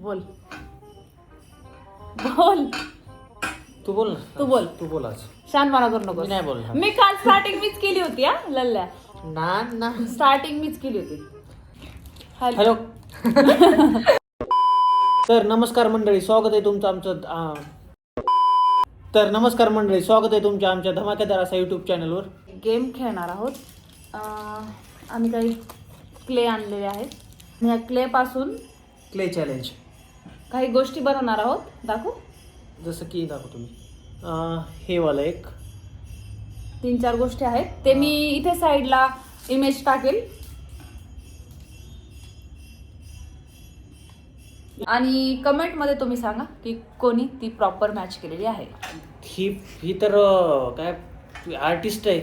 बोल बोल तू बोल ना. तू बोल. तू बोल आज. शानपणा करू नको. मी नाही बोलणार. मी काल स्टार्टिंग मीच केली होती हा लल्ल्या. ना स्टार्टिंग मीच केली होती. हॅलो. तर नमस्कार मंडळी, स्वागत आहे तुमचं आमच्या धमाकेदार असा युट्यूब चॅनलवर. गेम खेळणार आहोत. आम्ही काही क्ले आणलेले आहेत. या क्ले पासून क्ले चॅलेंज काही गोष्टी बनवणार आहोत. दाखवू? जसं की दाखवतो मी. हे वाला एक 3-4 गोष्टी आहेत. ते मी इथे साईडला इमेज टाकेल. आणि कमेंट मध्ये तुम्ही सांगा की कोणी ती प्रॉपर मॅच केलेली आहे. ही तर काय आर्टिस्ट आहे.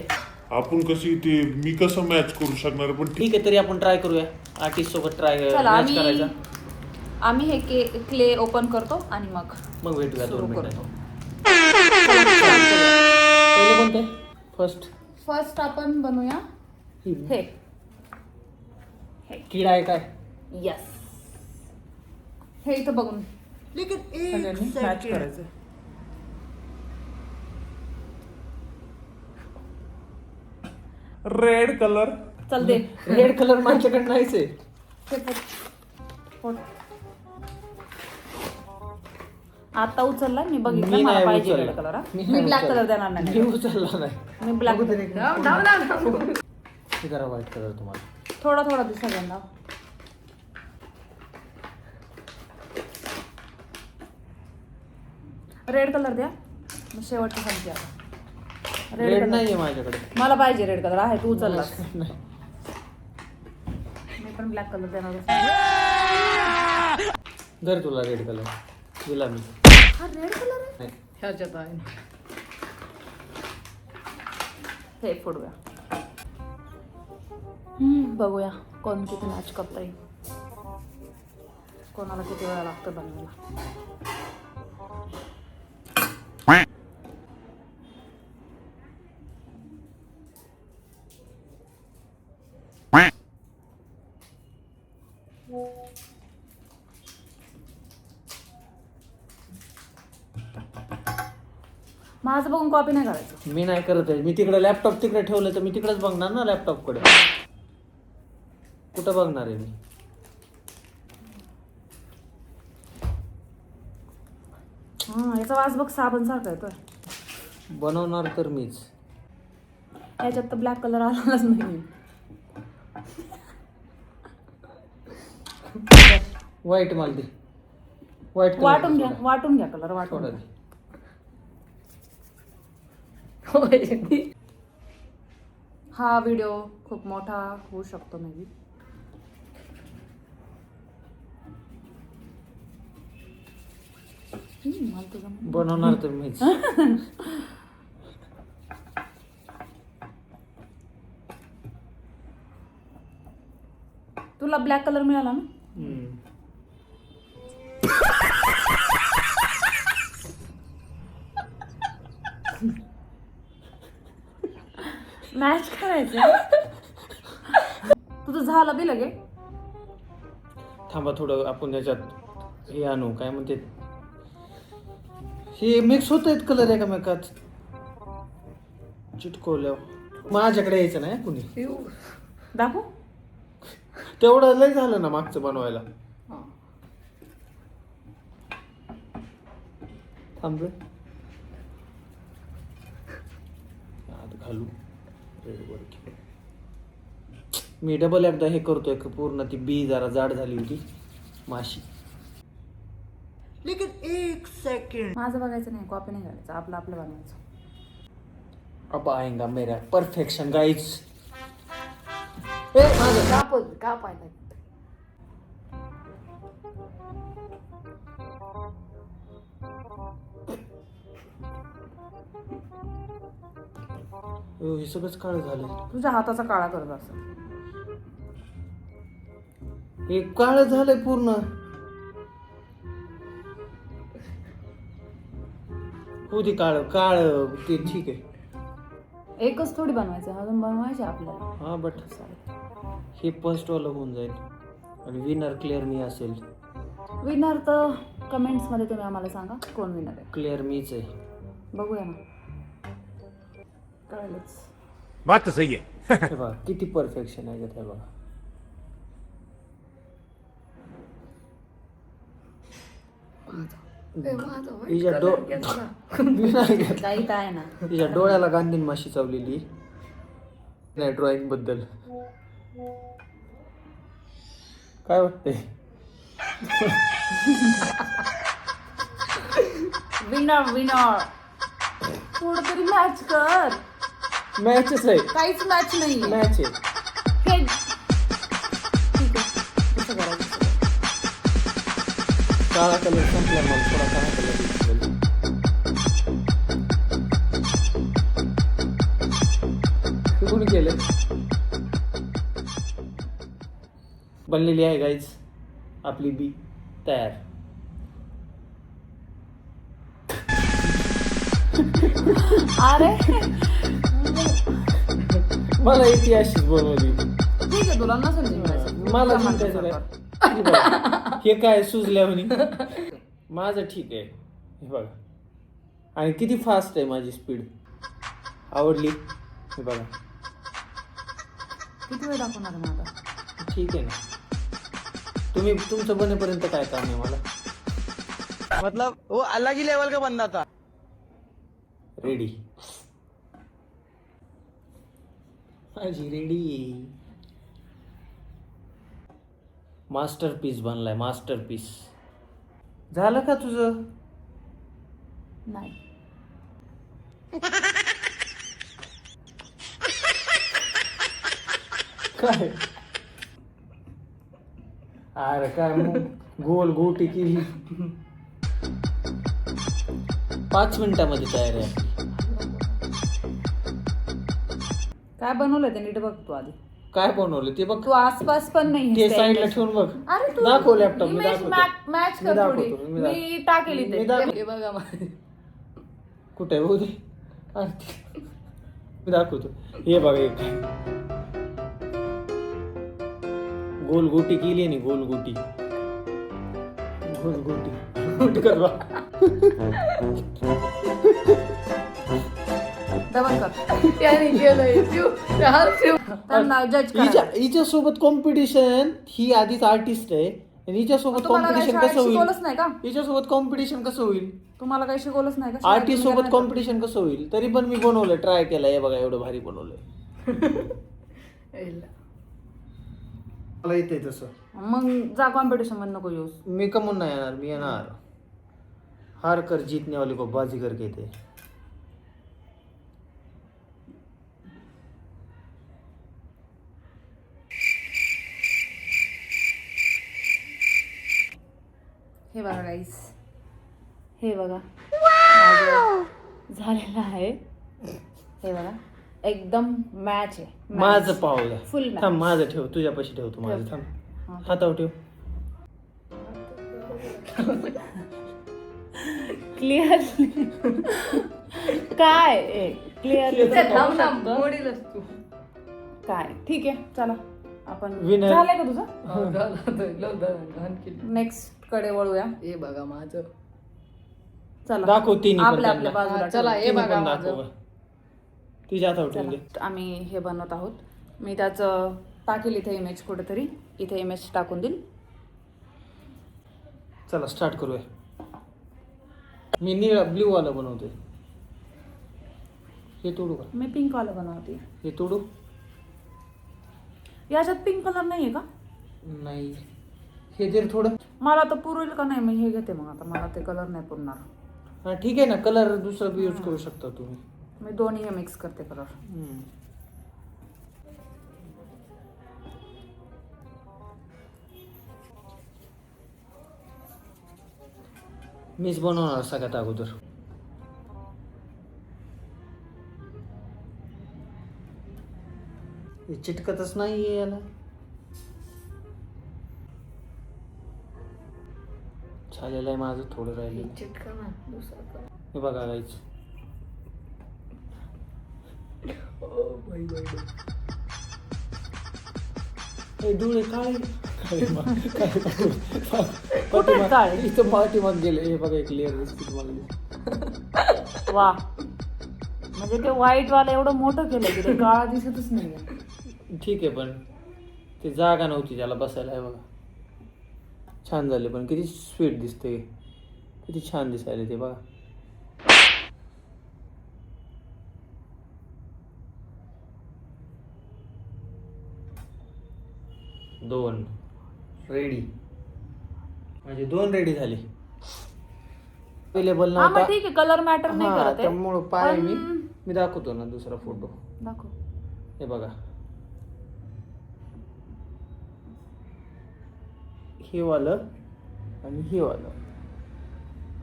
आपण कशी ते मी कसं मॅच करू शकणार, पण ठीक आहे, तरी आपण ट्राय करूया आर्टिस्ट सोबत चला, मॅच करायचा. आम्ही हे क्ले ओपन करतो आणि मग भेटूया 2 सुरू मिनिटात. करतो. पहिले कोणते? फर्स्ट आपण बनवूया हे किडा आहे काय? यस. हे इथं बघून मॅच करायचं. Red colour. चल दे. रेड कलर माझ्याकडे नाहीच आहे. हे फोड. आता उचलला मी बघितलं. मी मला नाही पाहिजे उचलला. Red colour. मी मी नाही ब्लॅक उचलला. कलर देणार मी नाही. उचलला नाही. मी ब्लॅक हे करा व्हाईट कलर तुम्हाला. थोडा दिसा सगळ्यांना. रेड कलर द्या. मग शेवटची सांगते आता. रेड नाहीये माझ्याकडे. मला पाहिजे रेड कलर. आहे तू उचलला. नाही. मी पण ब्लॅक कलर देणार. जर तुला रेड कलर दिला मी. हा रेड कलर आहे. ह्याच्यात आहे. हे फोडूया. बघूया कोण किती मॅच करता येईल. कोणाला किती वेळा लागतं बनवायला. माझं बघून कॉपी नाही करायचं. मी नाही करत आहे. मी तिकडे लॅपटॉप तिकडे ठेवलं तर मी तिकडेच बघणार ना. लॅपटॉप कडे कुठं बघणार आहे मी. याचा वास बघ साबण सारखा येतोय. बनवणार तर मीच. याच्यात तर ब्लॅक कलर आलाच नाही. व्हाईट माल दे. व्हाईट वाटून घ्या कलर वाटून घ्या. हा व्हिडिओ खूप मोठा होऊ शकतो मे बी. बनवणार तर मीच. तुला ब्लॅक कलर मिळाला ना. मॅच करायचं. तुझं झालं बी लगे. थांबा थोडं, आपण याच्यात हे आणू, काय म्हणते, हे मिक्स होत आहेत कलर एकामेकात चिटकवल्यावर. माझ्याकडे यायचं नाही कुणी. दाखवू? तेवढं लय झालं ना मागचं बनवायला. थांब आत घालू. मी डबल एकदा हे करतोय पूर्ण. ती बी जरा जाड झाली होती माशी. लेकिन 1 सेकंड. माझं बघायचं नाही, कॉपी नाही करायचं. आपलं बनवायचं. अब आएगा मेरा परफेक्शन गाइस. माझं का पाहिजे. हे सगळंच काळं झालं. तुझ्या हाताचा काळा करत असं. हे काळं झालंय पूर्ण. होती काळं ते ठीक आहे. एकच थोडी बनवायचं, अजून बनवायचे आपल्याला. हा बट हे फर्स्ट वाला होऊन जाईल आणि विनर क्लिअर मी असेल. विनर तर कमेंट्समध्ये तुम्ही आम्हाला सांगा कोण विनर आहे. क्लिअर मीच आहे. बघूया ना, कळलंच. बात तो सही है. हे बघा किती परफेक्शन आहे हे बघा. हिच्या काही काय ना, हिच्या डोळ्याला गांधीन माशी चावलेली नाही ड्रॉइंग बद्दल. काय वाटतंय? विनर थोडं तरी मॅच कर. मॅचच आहे. काहीच मॅच नाही. मॅच आहे. हे ठीक आहे, कसं करायचं? काळा कलर संपला मला थोडा काळा कलर. कोणी केलं? बनलेली आहे गाईज आपली बी तयार. अरे मला येते अशीच बनवली. ठीक आहे, तुला नसेल जिंकायचं. मला जिंकायचं काय? हे बघा, हे काय सुजल्या म्हणे. माझं ठीक आहे हे बघा. आणि किती फास्ट आहे माझी स्पीड. आवडली हे बघा. किती वेळ दाखवणार आहे मग आता? ठीक आहे ना. तुम्ही तुमचं बनेपर्यंत काय काम आहे मला. मतलब वो अलग ही लेवल का बंदा था. रेडी माझी रेडी. मास्टरपीस बनलाय मास्टरपीस. झालं का तुझं? नाही. काय अरे काय मग गोल गोटी केली. 5 मिनिटामध्ये तयार आहे. काय बनवलं ते नीट बघ तू आधी. काय बनवलं ते बघ. तू आसपास पण नाही. ते साईडला ठेवून बघ. अरे तू दाखव लॅपटॉप. मी इमेज दाखवतो. मॅच मी कर दाखवतो, थोडी. मी मी टाकेल मी इथे. दाखव- हे बघा कुठे आहे बोल. मी दाखवतो. हे बघा एक गोल गोटी केली नाही. गोल गोटी गोल गोटी गोटी कर बा. डबल कर. त्याने केलंय त्यांना जज हिच्या सोबत कॉम्पिटिशन. ही आधीच आर्टिस्ट आहे आणि हिच्या सोबत कॉम्पिटिशन कसं होईल? शिकवलंच नाही का? हिच्या सोबत कॉम्पिटिशन कसं होईल? तुम्हाला काही शिकवलंच नाही का? आर्टिस्ट सोबत कॉम्पिटिशन कसं होईल? तरी पण मी बनवलं, ट्राय केलं. हे बघा एवढं भारी बनवलंय. मला येते तसं. मग जा कॉम्पिटिशन मध्ये नको येऊस. मी कमून नाही येणार. मी येणार. हार कर जीतने वाले को बाजीगर कहते. हे बघा गाईस, हे बघा माझं झालेलं आहे. हे बघा एकदम मॅच आहे. माझं पाहू द्या. फुल मॅच. थांब माझं ठेव. तुझ्यापाशी ठेवतो माझं. थांब हातावर ठेव. क्लिअर काय क्लिअर काय. ठीक आहे चला आपण. Winner. झालंय का तुझं? नेक्स्ट कडे वळूया. हे बघा माझं. चला दाखव तिन्ही पण आपल्या आपल्या त्यांना. बाजूला चला हे तिन्ही बघा पण माझं. दाखव. तिच्या हातावर ठेवून दे. चला, आम्ही हे बनवत आहोत. मी त्याचं टाकेल इथे इमेज कुठेतरी. इथे इमेज टाकून देईल. चला स्टार्ट करूया. मी निळा ब्ल्यू वाला बनवतोय. हे तोडू का? मी पिंक वाला बनवते. हे तोडू? याच्यात पिंक कलर नाहीये का? नाही. हे जर थोडं. मला तर पुरेल का नाही. मी हे घेते मग आता. मला ते कलर नाही पुरणार. हा ठीक आहे ना. कलर दुसरा बी यूज करू शकता तुम्ही. मी दोन्ही मिक्स करते कलर. मीच बनवणार सगळ्यात अगोदर. हे चिटकतच नाहीये याला. झालेलं आहे माझं. थोडं राहिले. चिटका ना दुसरा. हे बघा गाईच. हे डोळे काळे काळे कुठे आहेत काळे? इथं पाठीमाग गेले. हे बघा एक लेअर दिसते तुम्हाला. वा, म्हणजे ते व्हाईट वाला एवढं मोठं केलं की ते काळा दिसतच नाहीये. ठीक आहे, पण ते जागा नव्हती त्याला बसायला. हे बघा छान झाले, पण किती स्वीट दिसते, किती छान दिसायला ते बघा. दोन रेडी, म्हणजे 2 रेडी झाले. अवेलेबल हा मग नव्हता. ठीक आहे, कलर मॅटर नाही हा, करत आहे. त्यामुळं पाय पण- मी दाखवतो ना दुसरा फोटो. दाखव. हे बघा, हे वालं आणि हे वालं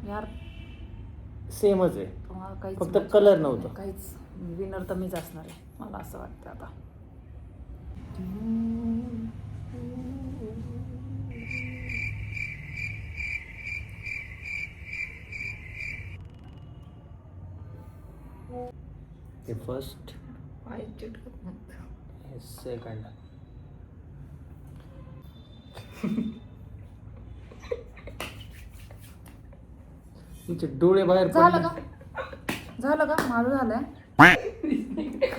यार सेमच आहे, तुम्हाला काहीच फक्त match कलर करत नव्हतं. नाही. काहीच विनर तर मीच असणार आहे, मला असं वाटतं आता. हे फर्स्ट, पाय चिटकत नाही. हे सेकंड. तिचे डोळे बाहेर झालं पडले. का? झालं का? माझं झालंय.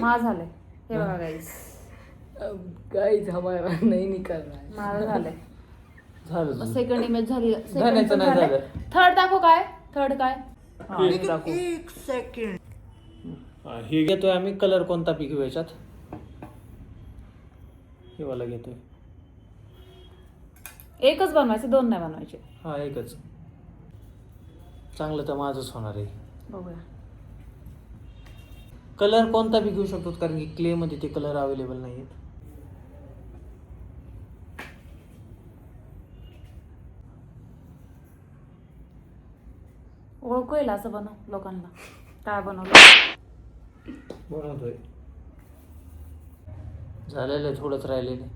माझं झालंय. हे बघा गाईस, अब गाइस हमारा नहीं निकल रहा है. माझं झालंय. झालं तुझं. सेकंड इमेज झाली. धन्याचं नाही झालं. थर्ड दाखव काय? थर्ड काय? हा, हे दाखव. हे घेतोय आम्ही. कलर कोणता पी घेऊ याच्यात? हे वाला घेतोय. एकच बनवायचे, 2 नाही बनवायचे. हा, एकच. चांगलं तर माझंच होणार आहे. बघूया. कलर कोणता बी घेऊ शकतो, कारण की क्ले मध्ये ते कलर अवेलेबल नाही आहेत. ओळखू येईल असं बनव लोकांना काय बनवलं. बनवतोय. झालेलं आहे, थोडंच राहिलेलं आहे.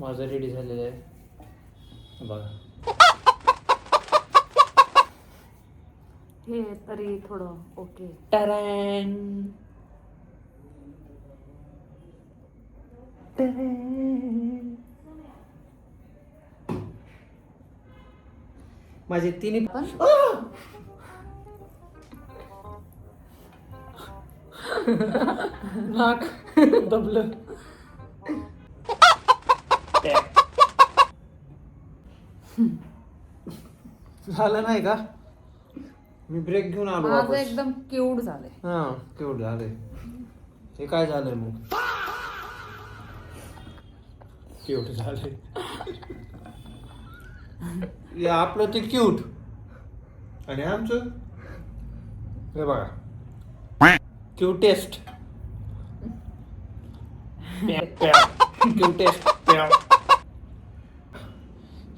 माझं रेडी झालेलं आहे बघा. हे तरी थोडं ओके. टरॅन. माझे तिन्ही पण नाक दबलं. झालं नाही का? मी ब्रेक घेऊन आलो माझं वापस. एकदम क्यूट झालंय. हा, केवढं झालंय. हे काय झालंय मग? क्यूट झालंय. हे आपलं ते क्यूट आणि आमचं हे बघा क्यूटेस्ट. क्यूटेस्ट.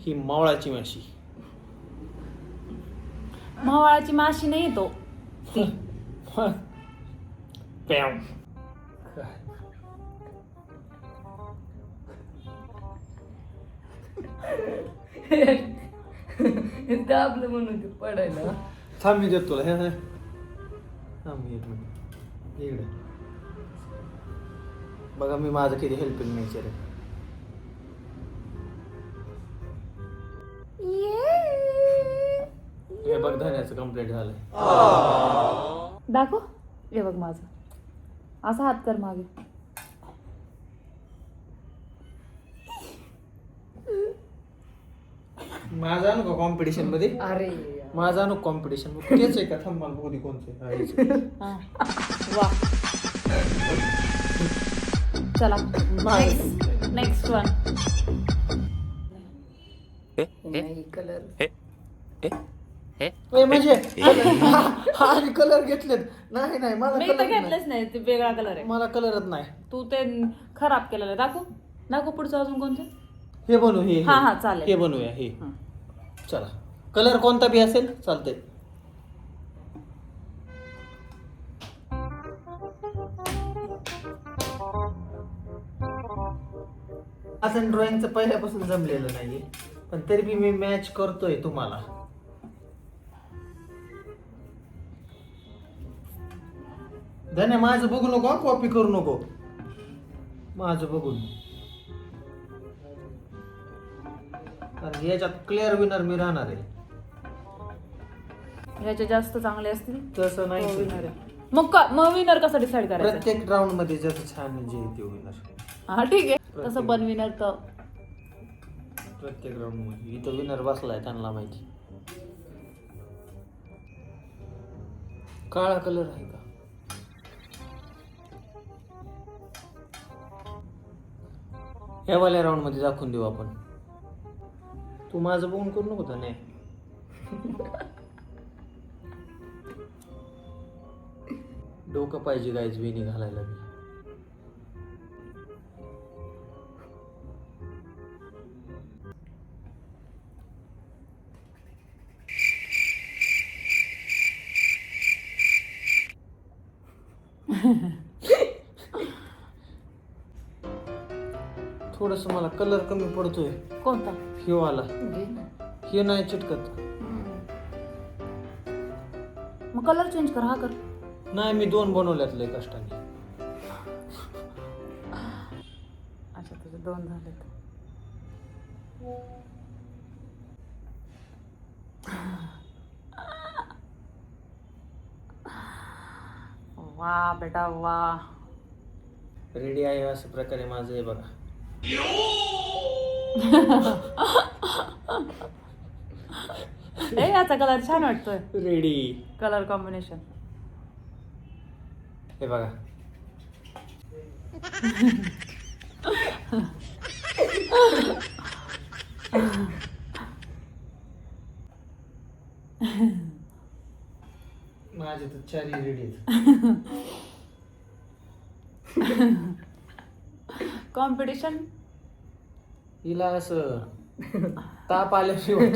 ही मावळाची माशी. मावळाची माशी नाही तो. प्याव. दाबलं म्हणून ते पडायला. थांब मी देतो तुला. हे थांब मी 1 मिनिट इकडे बघा. मी माझं किती हेल्पिंग नेचर आहे. हे बघ, धन्याचं कम्प्लीट झालंय. दाखव. हे बघ माझं. असा हात कर मागे. माझा आणू का कॉम्पिटिशन मध्ये? अरे माझा आणू कॉम्पिटिशन. तेच आहे का? थांब मला बघू दे कोणतं आहे. हा, हेच आहे. हा. वा. चला नेक्स्ट वन. नाही कलर. ए, म्हणजे हा कलर घेतलेत. नाही नाही, मला मी तर कलर घेतलेच नाही, ते वेगळा कलर आहे. मला कलरच नाही. तू ते खराब केलेलं आहे. दाखव. दाखव पुढचं अजून कोणतं. हे बनवू. हे हा, हा, चालेल. हे बनवूया. हे हा. चला, कलर कोणता बी असेल चालतंय. असं ड्रॉइंगचं पहिल्यापासून जमलेलं नाहीये, पण तरी बी मी मॅच करतोय तुम्हाला. धन्य माझं बघू नको, कॉपी करू नको. माझं बघून. आणि याच्यात क्लिअर विनर मी राहणार आहे. ह्याचे जास्त चांगले असतील तसं तो नाही विनर आहे. मग विनर कसा डिसाईड करायचा? प्रत्येक राऊंड मध्ये ज्याचं छान आहे जे ते विनर. हा ठीक आहे, तसं पण विनर तर प्रत्येक राऊंड मध्ये इथं विनर बसलाय त्यांना माहिती. काळा कलर आहे का? ह्या वाल्या राऊंड मध्ये दाखवून देऊ आपण. तू माझं बघून करू नको नाही. डोकं पाहिजे गाईज वेणी घालायला बी. थोडस मला कलर कमी पडतोय. कोणता? ह्यो आला. घे ना. हे नाही चिटकत. मग कलर चेंज कर. हा कर. नाही मी 2 बनवल्यात लय कष्टाने. अच्छा तुझे 2 झालेत. वा बेटा वा. रेडी आहे अशा प्रकारे माझं आहे बघा. याचा कलर छान वाटतोय. Ready colour combination. हे बघा. माझे तर 4 रेडी आहेत. कॉम्पिटिशन. हिला असं ताप आल्याशिवाय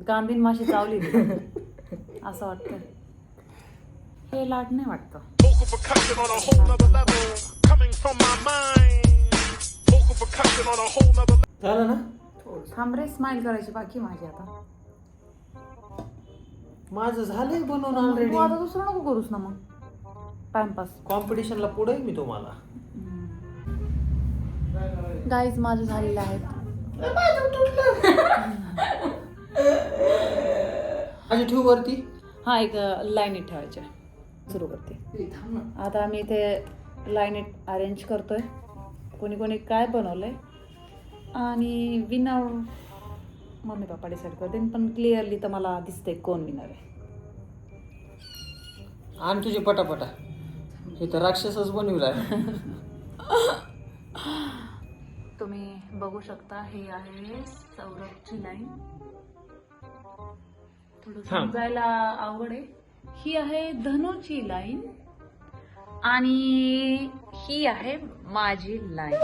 गांधीन माशी चावली असं वाटतं. हे लाट नाही वाटतं. Vocal percussion on a whole nother level, coming from my mind. Vocal percussion on a whole nother level. झालं ना. थांब रे, स्माइल करायची बाकी माझी आता. माझं झालंय बनवून तू ऑलरेडी. आता दुसरं नको करूस ना मग. टाइमपास. कॉम्पिटिशनला पुढे मी तुम्हाला. गाईज माझं झालेलं आहे. माझी ठेव वरती. हा एक लाईनीत ठेवायचे. सुरू करते. आता आम्ही इथे लाईनीत अरेंज करतोय. कोणी कोणी काय बनवलंय आणि विनर मम्मी पप्पा डिसाईड करते. पण क्लिअरली तर मला दिसतंय कोण विनर आहे. आणि तुझे पटापटा. हे तर राक्षसच बनविलाय. तुम्ही बघू शकता हे आहे सौरभची लाईन. थोडं समजायला अवघड आहे. ही आहे धनुची लाईन आणि ही आहे माझी लाईन.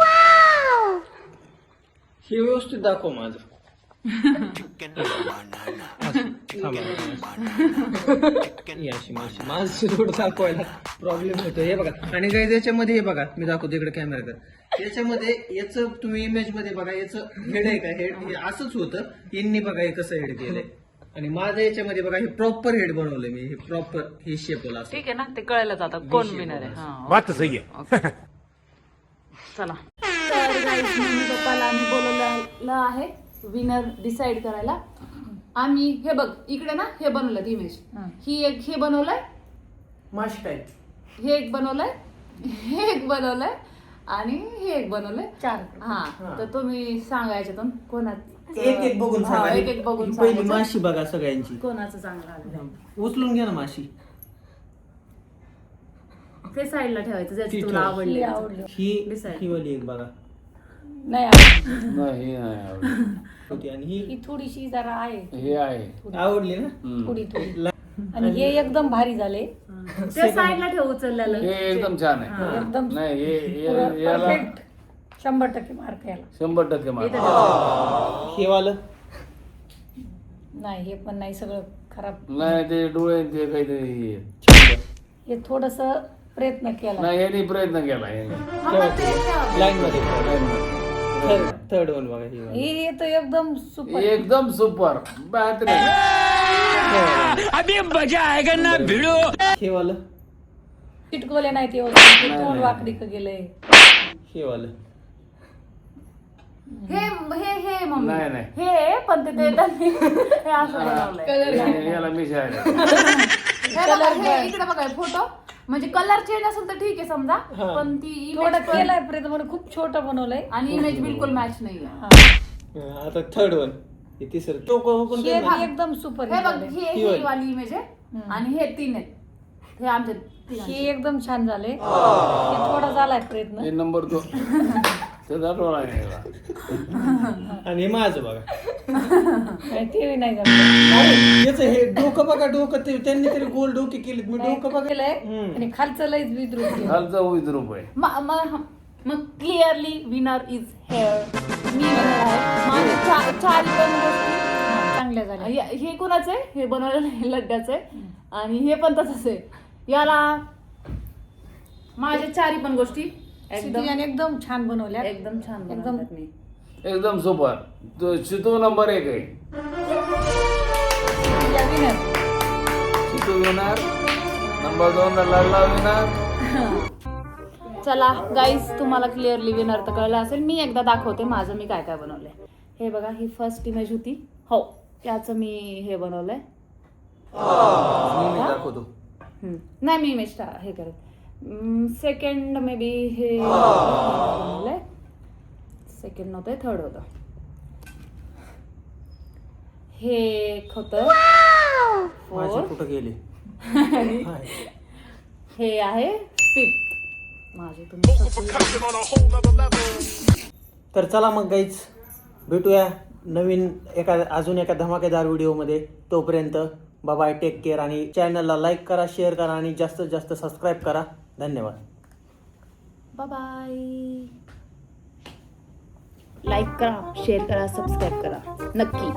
हे व्यवस्थित दाखव माझं. माझं थोडं दाखवायला प्रॉब्लेम होतो. हे बघा. आणि काही याच्यामध्ये हे बघा मी दाखवतो इकडे कॅमेरा. याच्यामध्ये याचं तुम्ही इमेज मध्ये बघा याचं हेड आहे का. हेड असंच होतं. यांनी बघा हे कसं हेड केलंय. आणि माझं याच्यामध्ये बघा हे प्रॉपर हेड बनवलंय मी. हे प्रॉपर हे शेप होला. ठीक आहे ना. ते कळलं आता कोण विनर आहे. हा बात तो सही है. चला. तर guys, मम्मी पप्पाला आम्ही बोलवलेलं आहे विनर डिसाईड करायला. आम्ही हे बघ इकडे ना हे बनवलं इमेज. ही एक हे बनवलंय. माश टाईप. हे एक बनवलंय. हे एक बनवलंय आणि हे एक बनवलंय. 4. हा तर तुम्ही सांगा याच्यातून कोणाचं एक बघून सांगा. एक एक बघून ही पहिली सांगायचं. माशी बघा सगळ्यांची. कोणाचं चांगलं आलं उचलून घ्या ना माशी. ते साईडला ठेवायचं ज्याची ती तुला ठेव. आवडली. ही Decide. ही वाली एक बघा. नाही होती. आणि ही थोडीशी जरा आहे. हे आहे आवडली ना. थोडी थोडी. आणि हे एकदम भारी झाले. ते साईडला ठेव उचललेलं. हे एकदम छान आहे. एकदम नाही हे याला परफेक्ट. 100% मार्क याला. 100% मार्क. हे वालं. नाही हे पण नाही सगळं खराब. नाही ते डोळे ते काहीतरी हे. हे थोडस प्रयत्न केला. नाही यांनी प्रयत्न केला यांनी. लाईन मध्ये थर्ड वन बघा. ही हे तर एकदम सुपर. एकदम सुपर बेहतरीन. हे वालं. चिटकवले नाही ते व्यवस्थित. नाही, तोंड नाही. वाकडी का गेले. हे वालं हे हे हे मम्मी नाही, नाही. हे पण ते त्यांनी हे असं बनवलंय. याला मिश आहे हे बघा, हे इकडे बघा फोटो म्हणजे कलर चेंज असेल तर ठीक आहे समजा हा. पण ती थोडं image पण- केलंय प्रेत म्हणून खूप छोटं बनवलंय. आणि इमेज बिलकुल मॅच नाही आता थर्ड वन हे तिसरं टोको ओपन हे कर ना. बी एकदम सुपर हे बघ ही ही ही वाली. वाली इमेज आहे आणि हे 3 आहेत हे आमचे 3 हे एकदम छान झाले. हे थोडा झालाय प्रयत्न. हे नंबर 2 त्याचा डोळा आहे याला. आणि हे माझं बघा काय ते नाही जमलं. अरे याचं हे डोकं बघा डोकं ते त्यांनी तरी गोल डोके केलेत मी डोकं बघा केलंय हम्म. आणि खालचं लईच विद्रूप केलं. खालचा विद्रूप आहे. मग clearly winner is hair me winner आहे माझे चार पण गोष्टी चांगल्या झाल्या. हे कोणाचं आहे हे बनवलेलं आहे लड्ड्याचं आहे आणि हे पण तसंच आहे याला माझ्या चारी पण गोष्टी एकदम क्षितिजाने एकदम छान बनवल्या. एकदम छान एकदम- बनवतात मी एकदम सुपर. तो शितू नंबर 1 आहे. क्षितिजा winner. शितू विनार. नंबर 2 ला लढला विनार. चला गाईज तुम्हाला क्लिअरली विनर तर कळलं असेल मी एकदा दाखवते माझं मी काय काय बनवलंय हे बघा ही फर्स्ट इमेज होती हो याचं मी हे बनवलंय मी दाखवतो नाही मी इमेज हे करत सेकंड मे बी हे बनवलंय सेकंड नव्हतं थर्ड होतं हे एक होतं माझे फोर कुठं गेले हे आहे फिफ्थ माझे तुम्ही Vocal percussion on a whole nother level. तर चला मग गाईज भेटूया नवीन अजून एका धमाकेदार व्हिडिओमध्ये तोपर्यंत बाय टेक केअर आणि चॅनलला लाईक करा शेअर करा आणि जास्तीत जास्त सबस्क्राईब करा धन्यवाद बाय लाईक करा शेअर करा सबस्क्राईब करा नक्की